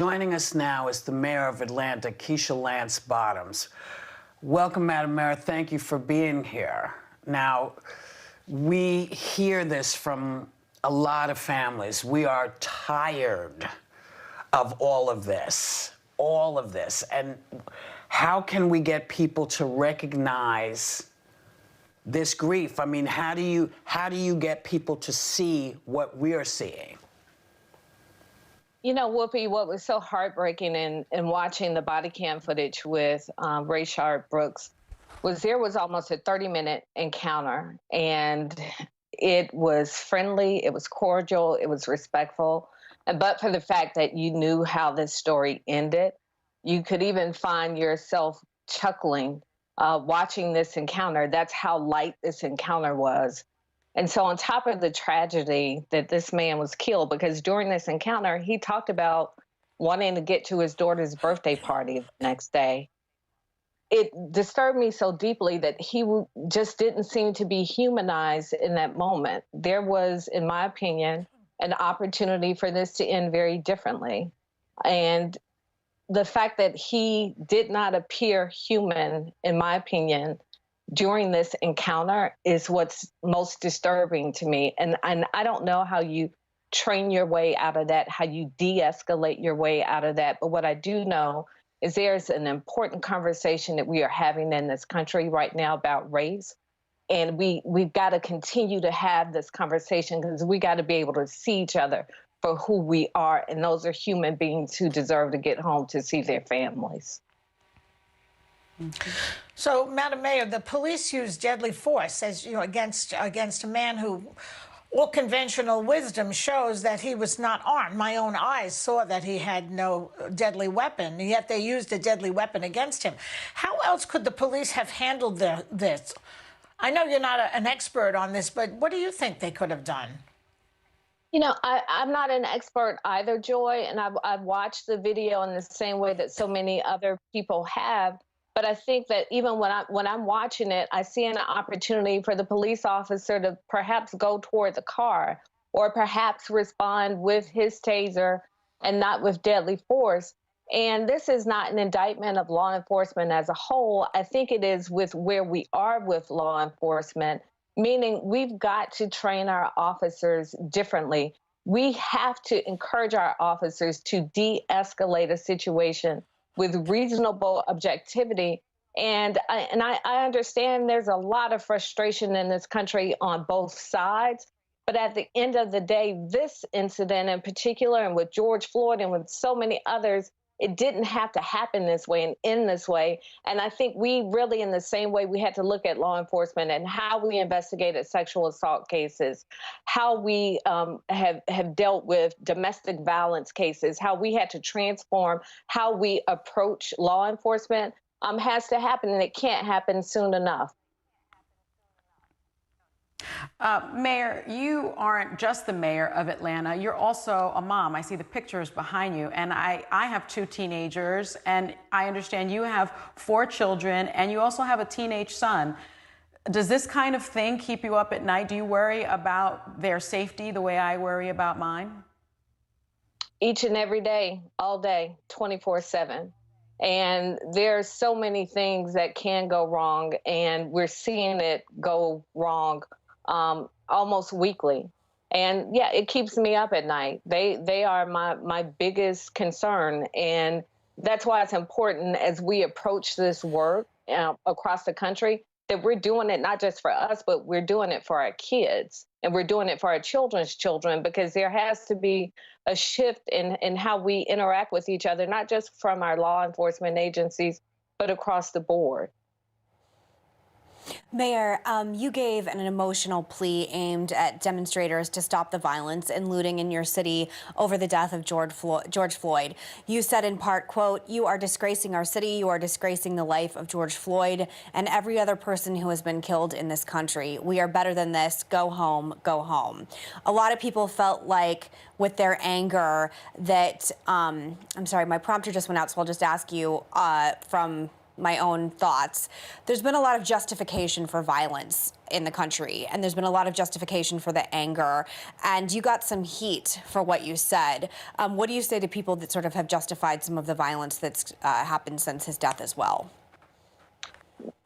Joining us now is the mayor of Atlanta, Keisha Lance Bottoms. Welcome, Madam Mayor. Thank you for being here. Now, we hear this from a lot of families. We are tired of all of this. And how can we get people to recognize this grief? I mean, how do you get people to see what we're seeing? You know, Whoopi, what was so heartbreaking in watching the body cam footage with Rayshard Brooks was there was almost a 30-minute encounter, and it was friendly, it was cordial, it was respectful. But for the fact that you knew how this story ended, you could even find yourself chuckling watching this encounter. That's how light this encounter was. And so on top of the tragedy that this man was killed, because during this encounter, he talked about wanting to get to his daughter's birthday party the next day. It disturbed me so deeply that he just didn't seem to be humanized in that moment. There was, in my opinion, an opportunity for this to end very differently. And the fact that he did not appear human, in my opinion, during this encounter is what's most disturbing to me. And I don't know how you train your way out of that, how you de-escalate your way out of that. But what I do know is there's an important conversation that we are having in this country right now about race. And we've got to continue to have this conversation because we got to be able to see each other for who we are. And those are human beings who deserve to get home to see their families. So, Madam Mayor, the police used deadly force, as you know, against a man who, all conventional wisdom shows that he was not armed. My own eyes saw that he had no deadly weapon, yet they used a deadly weapon against him. How else could the police have handled this? I know you're not an expert on this, but what do you think they could have done? You know, I'm not an expert either, Joy, and I've watched the video in the same way that so many other people have. But I think that even when I'm watching it, I see an opportunity for the police officer to perhaps go toward the car or perhaps respond with his taser and not with deadly force. And this is not an indictment of law enforcement as a whole. I think it is with where we are with law enforcement, meaning we've got to train our officers differently. We have to encourage our officers to de-escalate a situation with reasonable objectivity. And I understand there's a lot of frustration in this country on both sides. But at the end of the day, this incident in particular, and with George Floyd and with so many others, it didn't have to happen this way and end this way. And I think we really, in the same way, we had to look at law enforcement and how we investigated sexual assault cases, how we have dealt with domestic violence cases, how we had to transform how we approach law enforcement has to happen, and it can't happen soon enough. Mayor, you aren't just the mayor of Atlanta. You're also a mom. I see the pictures behind you, and I have 2 teenagers, and I understand you have 4 children, and you also have a teenage son. Does this kind of thing keep you up at night? Do you worry about their safety the way I worry about mine? Each and every day, all day, 24/7. And there are so many things that can go wrong, and we're seeing it go wrong almost weekly. And yeah, it keeps me up at night. They are my biggest concern. And that's why it's important as we approach this work across the country that we're doing it not just for us, but we're doing it for our kids, and we're doing it for our children's children, because there has to be a shift in how we interact with each other, not just from our law enforcement agencies, but across the board. Mayor, you gave an emotional plea aimed at demonstrators to stop the violence and looting in your city over the death of George Floyd. You said in part, quote, "You are disgracing our city. You are disgracing the life of George Floyd and every other person who has been killed in this country. We are better than this. Go home, go home." A lot of people felt like with their anger that, I'm sorry, my prompter just went out, so I'll just ask you from my own thoughts. There's been a lot of justification for violence in the country, and there's been a lot of justification for the anger, and you got some heat for what you said. What do you say to people that sort of have justified some of the violence that's happened since his death as well?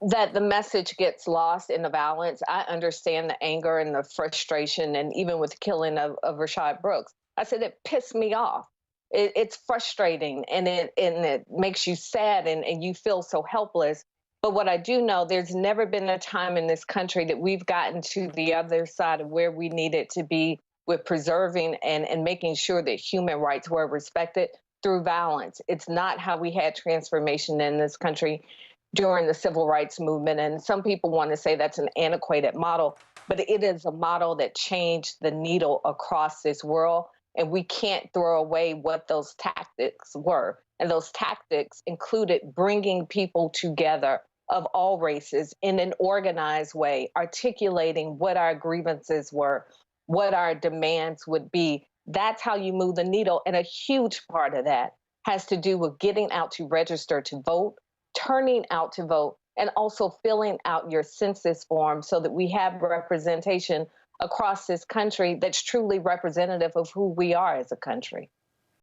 That the message gets lost in the balance. I understand the anger and the frustration, and even with the killing of Rayshard Brooks, I said it pissed me off. It's frustrating, and it makes you sad, and you feel so helpless. But what I do know, there's never been a time in this country that we've gotten to the other side of where we needed to be with preserving and making sure that human rights were respected through violence. It's not how we had transformation in this country during the civil rights movement. And some people want to say that's an antiquated model, but it is a model that changed the needle across this world. And we can't throw away what those tactics were. And those tactics included bringing people together of all races in an organized way, articulating what our grievances were, what our demands would be. That's how you move the needle. And a huge part of that has to do with getting out to register to vote, turning out to vote, and also filling out your census form so that we have representation across this country that's truly representative of who we are as a country.